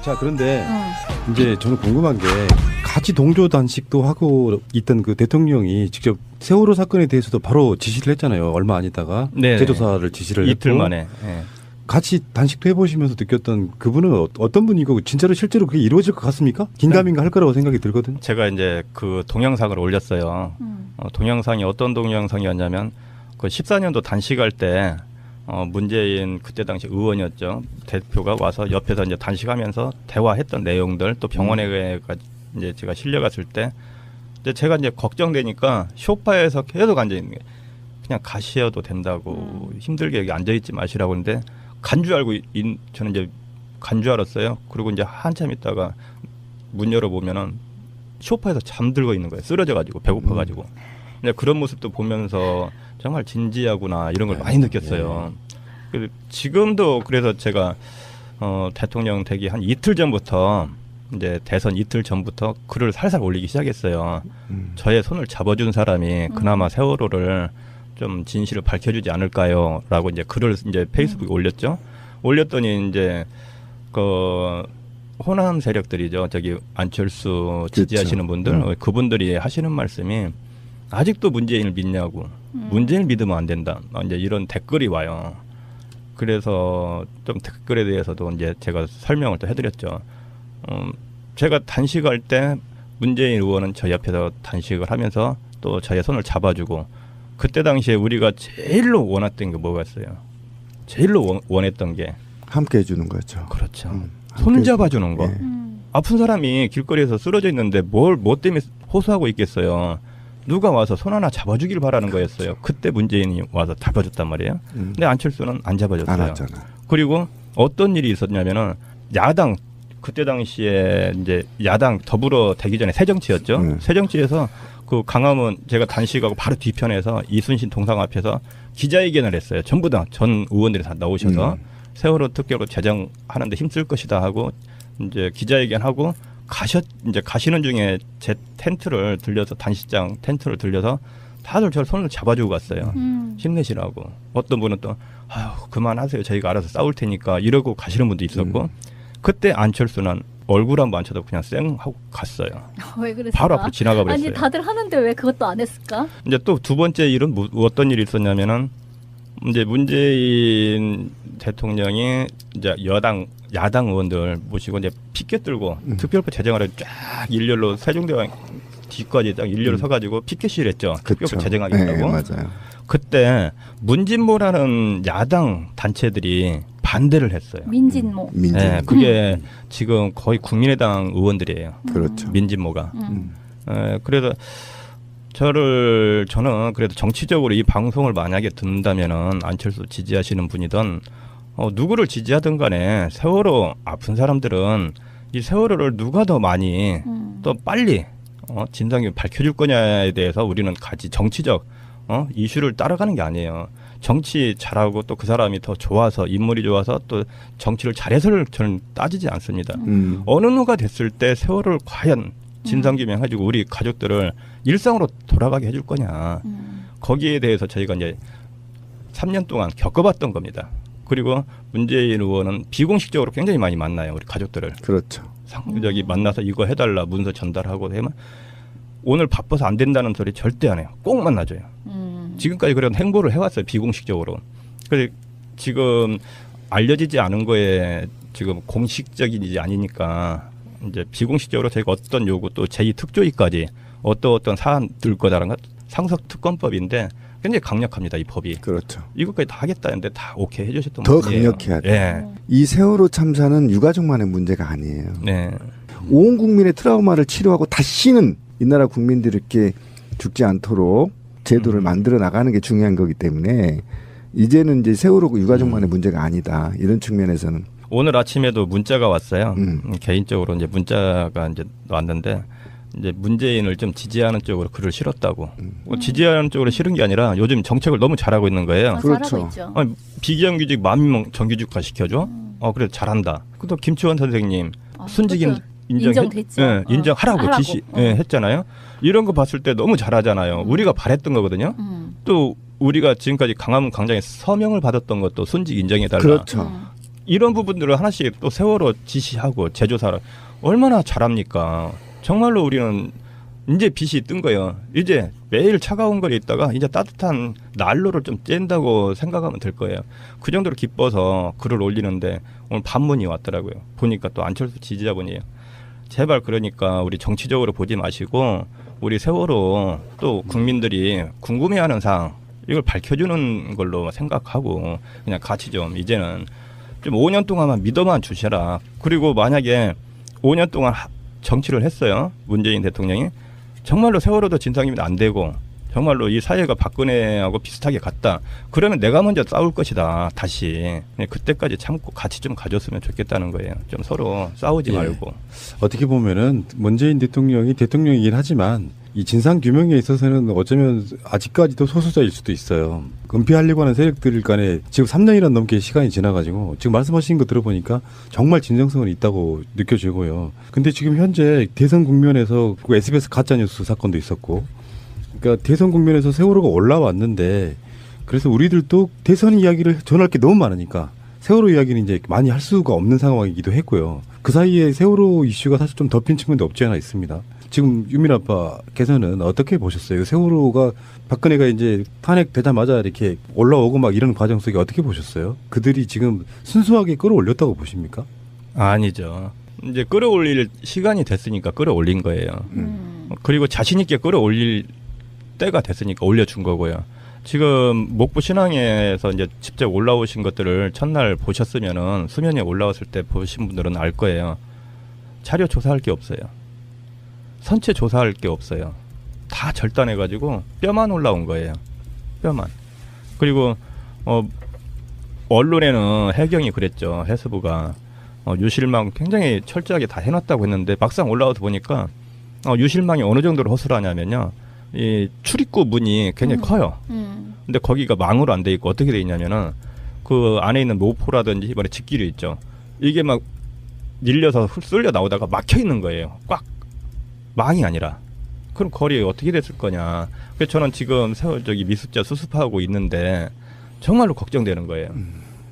자, 그런데 이제 저는 궁금한 게 같이 동조 단식도 하고 있던 그 대통령이 직접 세월호 사건에 대해서도 바로 지시를 했잖아요. 얼마 안 있다가 재조사를 지시를 이틀 했고. 만에. 네. 같이 단식도 해보시면서 느꼈던 그분은 어떤 분이고 진짜로 실제로 그게 이루어질 것 같습니까? 긴가민가 할 거라고 생각이 들거든. 제가 이제 그 동영상을 올렸어요. 동영상이 어떤 동영상이었냐면 그 14년도 단식할 때 문재인 그때 당시 의원이었죠. 대표가 와서 옆에서 이제 단식하면서 대화했던 내용들 또 병원에 이제 제가 실려갔을 때 이제 제가 이제 걱정되니까 소파에서 계속 앉아 있는 게 그냥 가시어도 된다고 힘들게 여기 앉아 있지 마시라고 하는데 간 줄 알고 저는 이제 간 줄 알았어요. 그리고 이제 한참 있다가 문 열어 보면은 소파에서 잠들고 있는 거예요. 쓰러져 가지고 배고파 가지고. 근데 그런 모습도 보면서 정말 진지하구나 이런 걸 많이 느꼈어요. 지금도 그래서 제가 대통령 되기 한 이틀 전부터 이제 대선 이틀 전부터 글을 살살 올리기 시작했어요. 저의 손을 잡아준 사람이 그나마 세월호를 좀 진실을 밝혀주지 않을까요?라고 이제 글을 이제 페이스북에 올렸죠. 올렸더니 이제 그 호남 세력들이죠. 저기 안철수 지지하시는 분들, 그분들이 하시는 말씀이 아직도 문재인을 믿냐고, 문재인을 믿으면 안 된다. 이제 이런 댓글이 와요. 그래서 좀 댓글에 대해서도 이제 제가 설명을 또 해드렸죠. 제가 단식할 때 문재인 의원은 저 옆에서 단식을 하면서 또 저의 손을 잡아주고. 그때 당시에 우리가 제일로 원했던 게 뭐였어요? 제일로 원했던 게 함께 해주는 거죠. 그렇죠. 손 잡아주는 거. 아픈 사람이 길거리에서 쓰러져 있는데 뭐 때문에 호소하고 있겠어요. 누가 와서 손 하나 잡아주길 바라는 거였어요. 그때 문재인이 와서 잡아줬단 말이에요. 근데 안철수는 안 잡아줬어요. 안 왔잖아. 그리고 어떤 일이 있었냐면은 야당 그때 당시에 이제 야당 더불어 되기 전에 새정치였죠. 새정치에서 그 강화문 제가 단식하고 바로 뒤편에서 이순신 동상 앞에서 기자회견을 했어요. 전부 다 전 의원들이 다 나오셔서 세월호 특별로 제정하는데 힘쓸 것이다 하고 이제 기자회견하고 이제 가시는 중에 제 텐트를 들려서 단식장 텐트를 들려서 다들 저 손을 잡아주고 갔어요. 힘내시라고. 어떤 분은 또 아유 그만하세요. 저희가 알아서 싸울 테니까 이러고 가시는 분도 있었고 그때 안철수는 얼굴 한번 안 쳐다보고 그냥 쌩 하고 갔어요. 왜 그랬을까? 바로 앞으로 지나가 버렸어요. 아니 다들 하는데 왜 그것도 안 했을까? 이제 또 두 번째 일은 어떤 일이 있었냐면은 이제 문재인 대통령이 이제 야당 의원들 모시고 이제 피켓 들고 특별법 제정하려 쫙 일렬로 세종대왕 뒤까지 딱 일렬로 서가지고 피켓 시위했죠. 특별법 제정하겠다고. 네, 맞아요. 그때 문진모라는 야당 단체들이 반대를 했어요. 민진모. 네, 그게 지금 거의 국민의당 의원들이에요. 그렇죠. 민진모가. 그래서 저는 그래도 정치적으로 이 방송을 만약에 듣는다면은 안철수 지지하시는 분이든 누구를 지지하든 간에 세월호 아픈 사람들은 이 세월호를 누가 더 많이 또 빨리 진상이 밝혀줄 거냐에 대해서 우리는 같이 정치적 이슈를 따라가는 게 아니에요. 정치 잘하고 또 그 사람이 더 좋아서 인물이 좋아서 또 정치를 잘해서를 저는 따지지 않습니다. 어느 누가 됐을 때 세월을 과연 진상규명해주고 우리 가족들을 일상으로 돌아가게 해줄 거냐. 거기에 대해서 저희가 이제 3년 동안 겪어봤던 겁니다. 그리고 문재인 의원은 비공식적으로 굉장히 많이 만나요. 우리 가족들을. 그렇죠. 여기 만나서 이거 해달라 문서 전달하고 하면 오늘 바빠서 안 된다는 소리 절대 안 해요. 꼭 만나줘요. 지금까지 그런 행보를 해왔어요. 비공식적으로. 그래서 지금 알려지지 않은 거에 지금 공식적이지 아니니까 이제 비공식적으로 저희가 어떤 요구 또 제2특조위까지 어떤 사안 들 거다라는 것 상석특검법인데 굉장히 강력합니다. 이 법이. 그렇죠. 이것까지 다 하겠다는데 다 오케이 해주셨던 더 분이에요. 강력해야 돼. 예. 이 세월호 참사는 유가족만의 문제가 아니에요. 네. 온 국민의 트라우마를 치료하고 다시는 이 나라 국민들에게 죽지 않도록 제도를 만들어 나가는 게 중요한 거기 때문에 이제는 이제 세월호 유가족만의 문제가 아니다. 이런 측면에서는 오늘 아침에도 문자가 왔어요. 개인적으로 이제 문자가 이제 왔는데 이제 문재인을 좀 지지하는 쪽으로 글을 실었다고. 지지하는 쪽으로 실은 게 아니라 요즘 정책을 너무 잘하고 있는 거예요. 그렇죠. 잘하고 있죠. 비정규직 10,000명 정규직화 시켜줘. 그래 잘한다. 또 김치원 선생님 순직 인정됐죠. 예, 인정하라고 지시 했잖아요. 이런 거 봤을 때 너무 잘하잖아요. 우리가 바랬던 거거든요. 또 우리가 지금까지 강화문 광장에 서명을 받았던 것도 순직 인정해달라. 그렇죠. 이런 부분들을 하나씩 또 세월호 지시하고 제조사를 얼마나 잘합니까? 정말로 우리는 이제 빛이 뜬 거예요. 이제 매일 차가운 거리 있다가 이제 따뜻한 난로를 좀 쬐다고 생각하면 될 거예요. 그 정도로 기뻐서 글을 올리는데 오늘 반문이 왔더라고요. 보니까 또 안철수 지지자분이에요. 제발 그러니까 우리 정치적으로 보지 마시고 우리 세월호 또 국민들이 궁금해하는 사항 이걸 밝혀주는 걸로 생각하고 그냥 같이 좀 이제는 좀 5년 동안만 믿어만 주셔라. 그리고 만약에 5년 동안 정치를 했어요. 문재인 대통령이. 정말로 세월호도 진상이면 안 되고 정말로 이 사회가 박근혜하고 비슷하게 갔다. 그러면 내가 먼저 싸울 것이다. 다시. 그때까지 참고 같이 좀 가졌으면 좋겠다는 거예요. 좀 서로 싸우지 말고. 어떻게 보면은 문재인 대통령이 대통령이긴 하지만 이 진상 규명에 있어서는 어쩌면 아직까지도 소수자일 수도 있어요. 은폐하려고 하는 세력들 간에 지금 3년이란 넘게 시간이 지나가지고 지금 말씀하신 거 들어보니까 정말 진정성은 있다고 느껴지고요. 근데 지금 현재 대선 국면에서 그 SBS 가짜뉴스 사건도 있었고, 그러니까 대선 국면에서 세월호가 올라왔는데 그래서 우리들도 대선 이야기를 전할 게 너무 많으니까 세월호 이야기는 이제 많이 할 수가 없는 상황이기도 했고요. 그 사이에 세월호 이슈가 사실 좀 덮인 측면도 없지 않아 있습니다. 지금 유민 아빠께서는 어떻게 보셨어요? 세월호가 박근혜가 이제 탄핵되자마자 이렇게 올라오고 막 이런 과정 속에 어떻게 보셨어요? 그들이 지금 순수하게 끌어올렸다고 보십니까? 아니죠. 이제 끌어올릴 시간이 됐으니까 끌어올린 거예요. 그리고 자신 있게 끌어올릴 때가 됐으니까 올려준 거고요. 지금 목포 신항에서 이제 직접 올라오신 것들을 첫날 보셨으면은 수면에 올라왔을 때 보신 분들은 알 거예요. 자료 조사할 게 없어요. 선체 조사할 게 없어요. 다 절단해가지고 뼈만 올라온 거예요. 뼈만. 그리고 언론에는 해경이 그랬죠. 해수부가 유실망 굉장히 철저하게 다 해놨다고 했는데 막상 올라와서 보니까 유실망이 어느 정도로 허술하냐면요. 이 출입구 문이 굉장히 커요. 근데 거기가 망으로 안 돼 있고 어떻게 돼 있냐면은 그 안에 있는 모포라든지 이번에 집길이 있죠. 이게 막 밀려서 쏠려 나오다가 막혀 있는 거예요. 꽉. 망이 아니라. 그럼 거리에 어떻게 됐을 거냐. 그래서 저는 지금 저기 미습자 수습하고 있는데 정말로 걱정되는 거예요.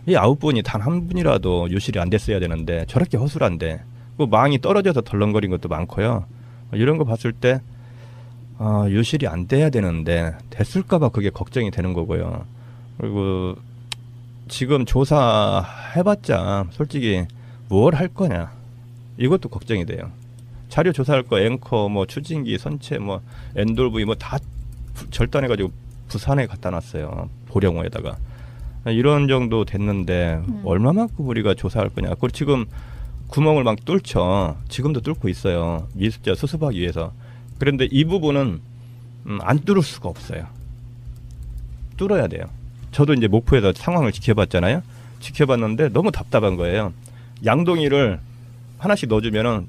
이 9분이 단 한 분이라도 유실이 안 됐어야 되는데 저렇게 허술한데 그 망이 떨어져서 덜렁거린 것도 많고요. 이런 거 봤을 때 유실이 안 돼야 되는데 됐을까 봐 그게 걱정이 되는 거고요. 그리고 지금 조사해봤자 솔직히 뭘 할 거냐. 이것도 걱정이 돼요. 자료 조사할 거 앵커 뭐 추진기 선체 뭐 엔돌브이 뭐 다 절단해가지고 부산에 갖다 놨어요. 보령호에다가. 이런 정도 됐는데 얼마만큼 우리가 조사할 거냐. 그리고 지금 구멍을 막 뚫죠. 지금도 뚫고 있어요. 미습자 수습하기 위해서. 그런데 이 부분은 안 뚫을 수가 없어요. 뚫어야 돼요. 저도 이제 목포에서 상황을 지켜봤잖아요. 지켜봤는데 너무 답답한 거예요. 양동이를 하나씩 넣어주면은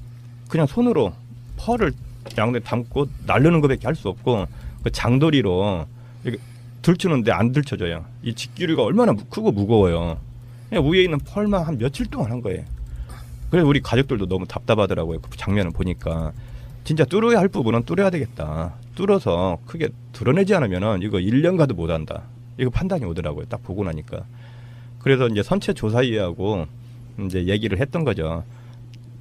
그냥 손으로 펄을 양동이에 담고 날르는 것밖에 할 수 없고 그 장도리로 이렇게 들추는데 안 들쳐져요. 이 집기류가 얼마나 크고 무거워요. 그냥 위에 있는 펄만 한 며칠 동안 한 거예요. 그래서 우리 가족들도 너무 답답하더라고요. 그 장면을 보니까. 진짜 뚫어야 할 부분은 뚫어야 되겠다. 뚫어서 크게 드러내지 않으면은 이거 1년 가도 못 한다. 이거 판단이 오더라고요. 딱 보고 나니까. 그래서 이제 선체 조사위하고 이제 얘기를 했던 거죠.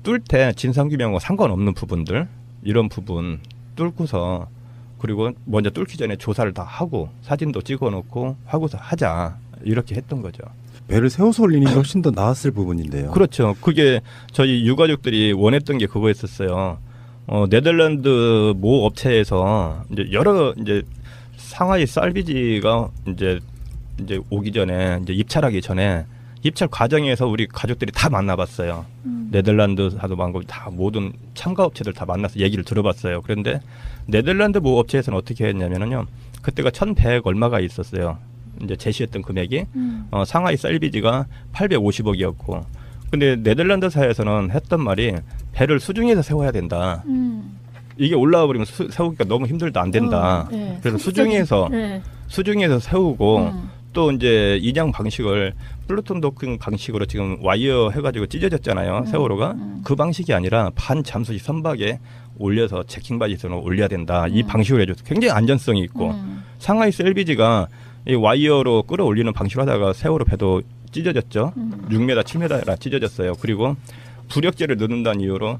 뚫을 때 진상규명과 상관없는 부분들, 이런 부분 뚫고서 그리고 먼저 뚫기 전에 조사를 다 하고 사진도 찍어놓고 하고서 하자. 이렇게 했던 거죠. 배를 세워서 올리는 게 훨씬 더 나았을 부분인데요. 그렇죠. 그게 저희 유가족들이 원했던 게 그거였었어요. 네덜란드 모 업체에서 이제 여러 이제 상하이 쌀비지가 이제 오기 전에 이제 입찰하기 전에 입찰 과정에서 우리 가족들이 다 만나봤어요. 네덜란드사도 많고 다 모든 참가 업체들 다 만나서 얘기를 들어봤어요. 그런데 네덜란드 모 업체에서는 어떻게 했냐면요. 그때가 1,100 얼마가 있었어요. 이제 제시했던 금액이 상하이 쌀비지가 850억이었고, 근데 네덜란드사에서는 했던 말이 배를 수중에서 세워야 된다. 이게 올라와 버리면 세우기가 너무 힘들다, 안 된다. 네. 그래서 수중에서 세우고 또 이제 인양 방식을 플루톤 도킹 방식으로 지금 와이어 해가지고 찢어졌잖아요. 세월호가. 그 방식이 아니라 반 잠수식 선박에 올려서 제킹 바지선으로 올려야 된다. 이 방식으로 해줘서 굉장히 안전성이 있고 상하이 셀비지가 이 와이어로 끌어올리는 방식으로 하다가 세월호 배도 찢어졌죠. 6m, 7m나 찢어졌어요. 그리고 부력제를 넣는다는 이유로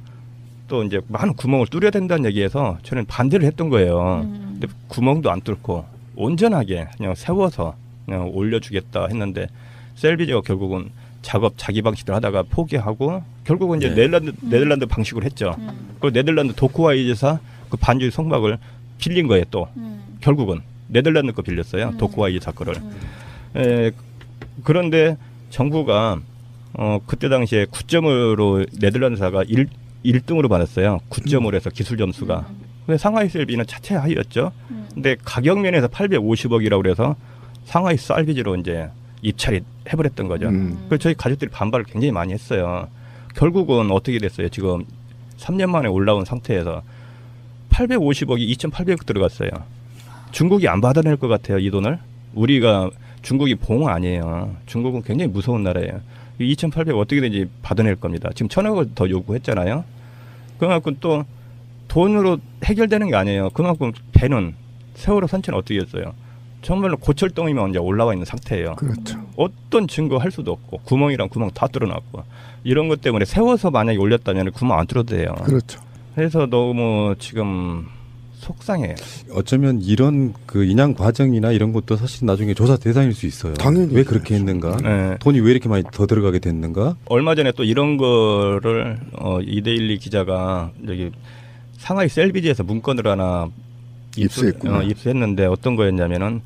또 이제 많은 구멍을 뚫어야 된다는 얘기에서 저는 반대를 했던 거예요. 근데 구멍도 안 뚫고 온전하게 그냥 세워서 그냥 올려주겠다 했는데 셀비지가 결국은 작업 자기 방식대로 하다가 포기하고 결국은 이제 네덜란드 방식으로 했죠. 그리고 네덜란드 도쿠와이즈사 그 반주의 성막을 빌린 거예요. 또 결국은 네덜란드 거 빌렸어요. 도쿠와이즈사 거를. 그런데 정부가 그때 당시에 9점으로 네덜란드사가 1등으로 받았어요. 9점으로 해서 기술 점수가. 근데 상하이 셀비는 차체 하위였죠. 근데 가격 면에서 850억이라고 그래서 상하이 셀비지로 이제 입찰이 해버렸던 거죠. 그래서 저희 가족들이 반발을 굉장히 많이 했어요. 결국은 어떻게 됐어요? 지금 3년 만에 올라온 상태에서 850억이 2,800억 들어갔어요. 중국이 안 받아낼 것 같아요. 이 돈을. 우리가 중국이 봉 아니에요. 중국은 굉장히 무서운 나라예요. 2,800억 어떻게든지 받아낼 겁니다. 지금 1,000억을 더 요구했잖아요. 그만큼 또 돈으로 해결되는 게 아니에요. 그만큼 배는 세월호 선체는 어떻게 했어요? 정말로 고철덩이만 이제 올라와 있는 상태예요. 그렇죠. 어떤 증거 할 수도 없고 구멍이랑 구멍 다 뚫어놨고 이런 것 때문에 세워서 만약에 올렸다면 구멍 안 뚫어도 돼요. 그렇죠. 그래서 너무 지금 속상해요. 어쩌면 이런 그 인양 과정이나 이런 것도 사실 나중에 조사 대상일 수 있어요. 당연히 왜 그렇게 했는가? 네. 돈이 왜 이렇게 많이 더 들어가게 됐는가? 얼마 전에 또 이런 거를 이데일리 기자가 여기 상하이 셀비지에서 문건을 하나 입수했구나. 입수했는데 어떤 거였냐면은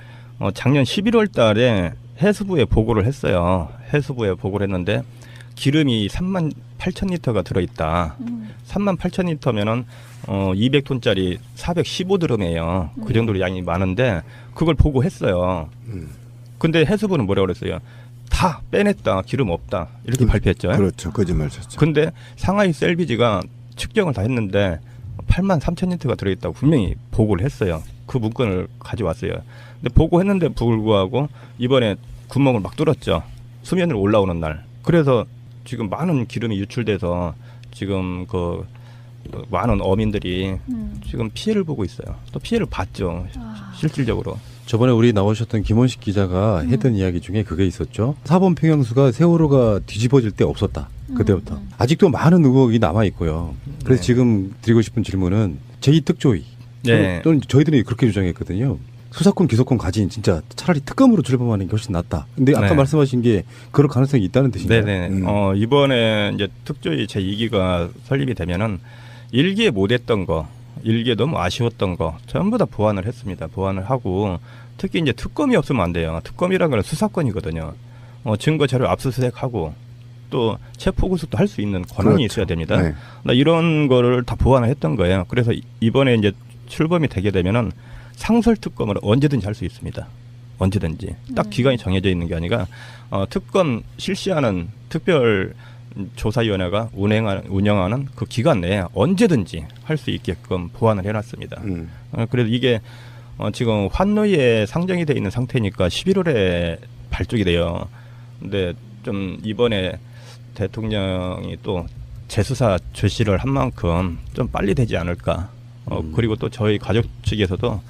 작년 11월 달에 해수부에 보고를 했어요. 해수부에 보고를 했는데 기름이 3만 8천 리터가 들어있다. 3만 8천 리터면은 200톤짜리 415드럼이에요. 그 정도로 양이 많은데 그걸 보고했어요. 근데 해수부는 뭐라고 그랬어요? 다 빼냈다. 기름 없다. 이렇게 발표했죠. 그렇죠. 거짓말 쳤죠. 근데 상하이 셀비지가 측정을 다 했는데 8만 3천 리터가 들어있다고 분명히 보고를 했어요. 그 문건을 가져왔어요. 근데 보고했는데 불구하고 이번에 구멍을 막 뚫었죠. 수면으로 올라오는 날. 그래서 지금 많은 기름이 유출돼서 지금 그 많은 어민들이 지금 피해를 보고 있어요. 또 피해를 봤죠. 실질적으로. 저번에 우리 나오셨던 김원식 기자가 했던 이야기 중에 그게 있었죠. 사법 평형수가 세월호가 뒤집어질 때 없었다. 그때부터. 아직도 많은 의혹이 남아 있고요. 그래서 네. 지금 드리고 싶은 질문은 제2특조위. 네. 또는 저희들이 그렇게 주장했거든요. 수사권, 기소권 가진 진짜 차라리 특검으로 출범하는 게 훨씬 낫다. 근데 아까 네. 말씀하신 게 그럴 가능성이 있다는 뜻인가요? 네네. 이번에 이제 특조위 제2기가 설립이 되면은 1기에 못했던 거, 1기에 너무 아쉬웠던 거 전부 다 보완을 했습니다. 보완을 하고 특히 이제 특검이 없으면 안 돼요. 특검이라는 건 수사권이거든요. 증거 자료 압수수색하고 또 체포구속도 할 수 있는 권한이 그렇죠. 있어야 됩니다. 네. 이런 거를 다 보완을 했던 거예요. 그래서 이번에 이제 출범이 되게 되면은 상설 특검을 언제든지 할 수 있습니다. 언제든지 딱 기간이 정해져 있는 게 아니라 특검 실시하는 특별 조사위원회가 운영하는 그 기간 내에 언제든지 할 수 있게끔 보완을 해놨습니다. 그래서 이게 지금 환노위에 상정이 돼 있는 상태니까 11월에 발족이 돼요. 근데 좀 이번에 대통령이 또 재수사 조치를 한 만큼 좀 빨리 되지 않을까. 그리고 또 저희 가족 측에서도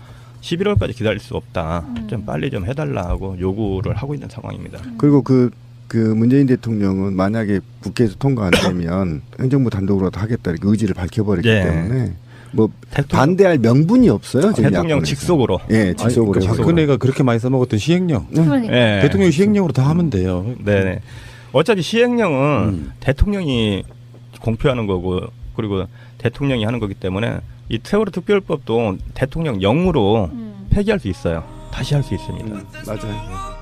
11월까지 기다릴 수 없다. 좀 빨리 좀 해달라고 요구를 하고 있는 상황입니다. 그리고 그 문재인 대통령은 만약에 국회에서 통과 안 되면 행정부 단독으로도 하겠다 이렇게 의지를 밝혀버렸기 예. 때문에 뭐 대통령- 반대할 명분이 없어요. 저희 대통령 야권에서. 직속으로. 예, 직속으로. 아니, 해서. 박근혜가 그렇게 많이 써먹었던 시행령. 그러니까. 예. 대통령 시행령으로 다 하면 돼요. 네. 어차피 시행령은 대통령이 공표하는 거고 그리고 대통령이 하는 거기 때문에 이 세월호 특별법도 대통령 영으로 폐기할 수 있어요. 다시 할 수 있습니다. 맞아요.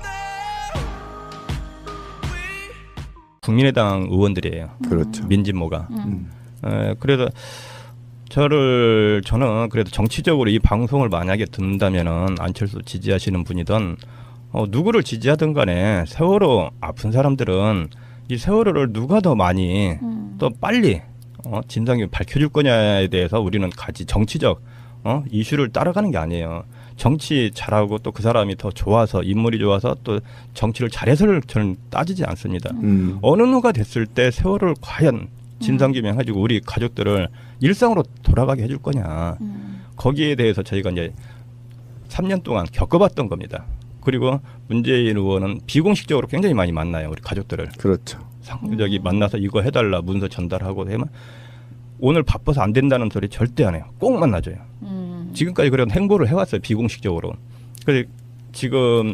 국민의당 의원들이에요. 그렇죠. 민진모가. 그래서 저는 그래도 정치적으로 이 방송을 만약에 듣는다면은 안철수 지지하시는 분이든 누구를 지지하든 간에 세월호 아픈 사람들은 이 세월호를 누가 더 많이 또 빨리 진상규명 밝혀줄 거냐에 대해서 우리는 같이 정치적 이슈를 따라가는 게 아니에요. 정치 잘하고 또 그 사람이 더 좋아서 인물이 좋아서 또 정치를 잘해서를 저는 따지지 않습니다. 어느 누가 됐을 때 세월호를 과연 진상규명해주고 우리 가족들을 일상으로 돌아가게 해줄 거냐. 거기에 대해서 저희가 이제 3년 동안 겪어봤던 겁니다. 그리고 문재인 의원은 비공식적으로 굉장히 많이 만나요. 우리 가족들을. 그렇죠. 저기 만나서 이거 해달라 문서 전달하고 하면 오늘 바빠서 안 된다는 소리 절대 안 해요. 꼭 만나줘요. 지금까지 그런 행보를 해왔어요. 비공식적으로. 그래서 지금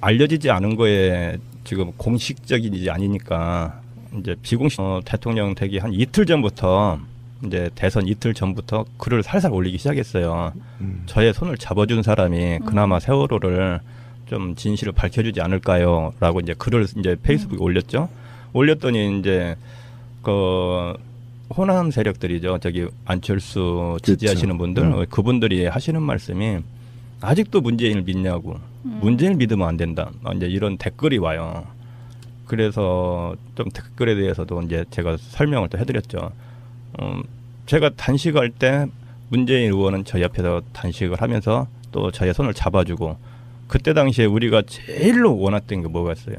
알려지지 않은 거에 지금 공식적이지 아니니까 이제 비공식 대통령 되기 한 이틀 전부터 이제 대선 이틀 전부터 글을 살살 올리기 시작했어요. 저의 손을 잡아준 사람이 그나마 세월호를 좀 진실을 밝혀주지 않을까요?라고 이제 글을 이제 페이스북에 올렸죠. 올렸더니 이제 그 호남 세력들이죠. 저기 안철수 지지하시는 분들, 그분들이 하시는 말씀이 아직도 문재인을 믿냐고, 문재인을 믿으면 안 된다. 이제 이런 댓글이 와요. 그래서 좀 댓글에 대해서도 이제 제가 설명을 또 해드렸죠. 제가 단식할 때 문재인 의원은 저 옆에서 단식을 하면서 또 저의 손을 잡아주고, 그때 당시에 우리가 제일로 원했던 게 뭐였어요?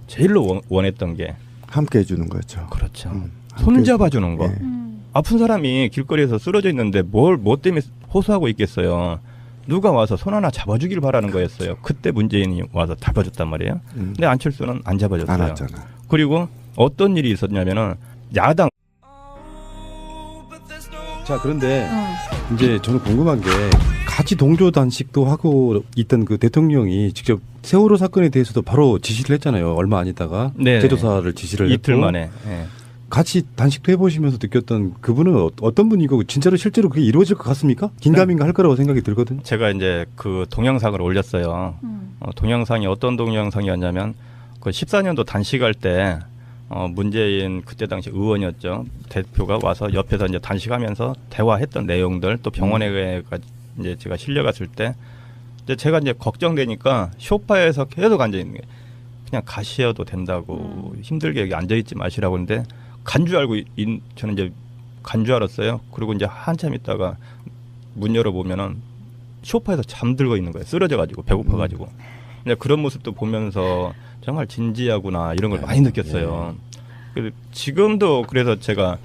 제일로 원했던 게 함께 해주는 거죠. 그렇죠. 손 잡아주는 거. 예. 아픈 사람이 길거리에서 쓰러져 있는데 뭐 때문에 호소하고 있겠어요. 누가 와서 손 하나 잡아주길 바라는 거였어요. 그때 문재인이 와서 잡아줬단 말이에요. 근데 안철수는 안 잡아줬어요. 안 왔잖아. 그리고 어떤 일이 있었냐면은 야당. 자, 그런데 이제 저는 궁금한 게 같이 동조 단식도 하고 있던 그 대통령이 직접 세월호 사건에 대해서도 바로 지시를 했잖아요. 얼마 안 있다가 네. 재조사를 지시를 이틀 했고 만에. 네. 같이 단식도 해보시면서 느꼈던 그분은 어떤 분이고 진짜로 실제로 그게 이루어질 것 같습니까? 긴가민가 할 거라고 생각이 들거든요. 제가 이제 그 동영상을 올렸어요. 동영상이 어떤 동영상이었냐면 그 14년도 단식할 때 문재인 그때 당시 의원이었죠. 대표가 와서 옆에서 이제 단식하면서 대화했던 내용들, 또 병원에 이제 제가 실려갔을 때 이제 제가 이제 걱정되니까 소파에서 계속 앉아 있는 게 그냥 가시어도 된다고 힘들게 여기 앉아 있지 마시라고 하는데 간 줄 알고 저는 이제 간 줄 알았어요. 그리고 이제 한참 있다가 문 열어 보면은 소파에서 잠들고 있는 거예요. 쓰러져가지고 배고파가지고. 근데 그런 모습도 보면서 정말 진지하구나 이런 걸 많이 느꼈어요. 그래서 지금도 그래서 제가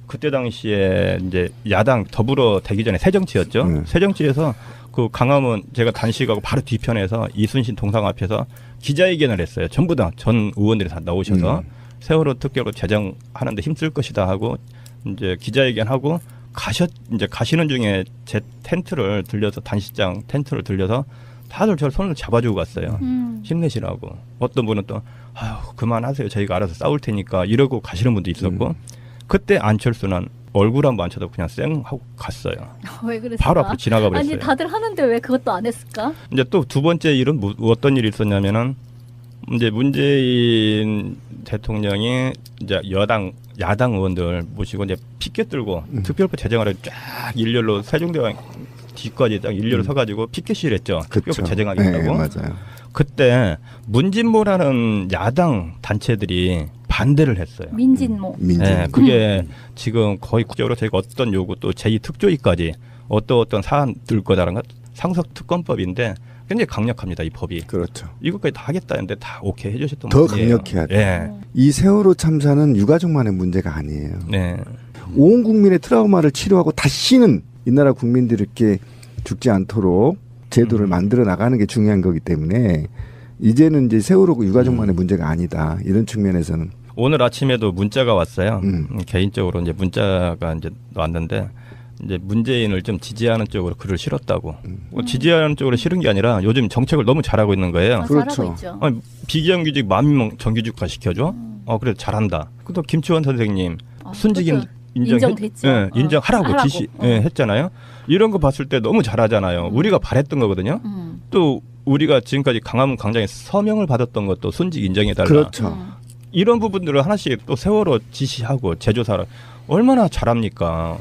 그때 당시에 이제 야당 더불어 되기 전에 새정치였죠. 새정치에서 그 강화문 제가 단식하고 바로 뒤편에서 이순신 동상 앞에서 기자회견을 했어요. 전부 다 전 의원들이 다 나오셔서 세월호 특별로 제정하는데 힘쓸 것이다 하고 이제 기자회견하고 이제 가시는 중에 제 텐트를 들려서 단식장 텐트를 들려서 다들 저를 손을 잡아주고 갔어요. 힘내시라고. 어떤 분은 또 아유 그만하세요. 저희가 알아서 싸울 테니까 이러고 가시는 분도 있었고 그때 안철수는 얼굴 한번 안 쳐다보고 그냥 쌩 하고 갔어요. 왜 그랬을까? 바로 앞으로 지나가 버렸어요. 아니 다들 하는데 왜 그것도 안 했을까? 이제 또 두 번째 일은 어떤 일이 있었냐면은 이제 문재인 대통령이 이제 야당 의원들 모시고 이제 피켓 들고 특별법 제정하러 쫙 일렬로 세종대왕 뒤까지 딱 일렬로 서가지고 피켓을 했죠. 특별법 제정하겠다고. 네, 맞아요. 그때 문진모라는 야당 단체들이 반대를 했어요. 민진모. 네, 그게 지금 거의 국적으로 저희가 어떤 요구 또 제2특조위까지 어떤 사안들 거다라는 것 상석 특검법인데 굉장히 강력합니다. 이 법이. 그렇죠. 이것까지 다 하겠다는데 다 오케이 해주셨던 더 분이에요. 강력해야 돼. 네. 이 세월호 참사는 유가족만의 문제가 아니에요. 네. 온 국민의 트라우마를 치료하고 다시는 이 나라 국민들께 죽지 않도록 제도를 만들어 나가는 게 중요한 거기 때문에 이제는 이제 세월호 유가족만의 문제가 아니다. 이런 측면에서는 오늘 아침에도 문자가 왔어요. 개인적으로 이제 문자가 이제 왔는데 이제 문재인을 좀 지지하는 쪽으로 글을 실었다고. 지지하는 쪽으로 실은 게 아니라 요즘 정책을 너무 잘하고 있는 거예요. 그렇죠. 잘하고 있죠. 아니, 비정규직 10,000명 정규직화 시켜줘. 그래 잘한다. 또 김치원 선생님 순직인 인정됐죠. 예, 인정하라고 하라고. 지시 했잖아요. 이런 거 봤을 때 너무 잘하잖아요. 우리가 바랬던 거거든요. 또 우리가 지금까지 강화문 광장에 서명을 받았던 것도 순직 인정해달라. 그렇죠. 이런 부분들을 하나씩 또 세월호 지시하고 재조사를 얼마나 잘합니까?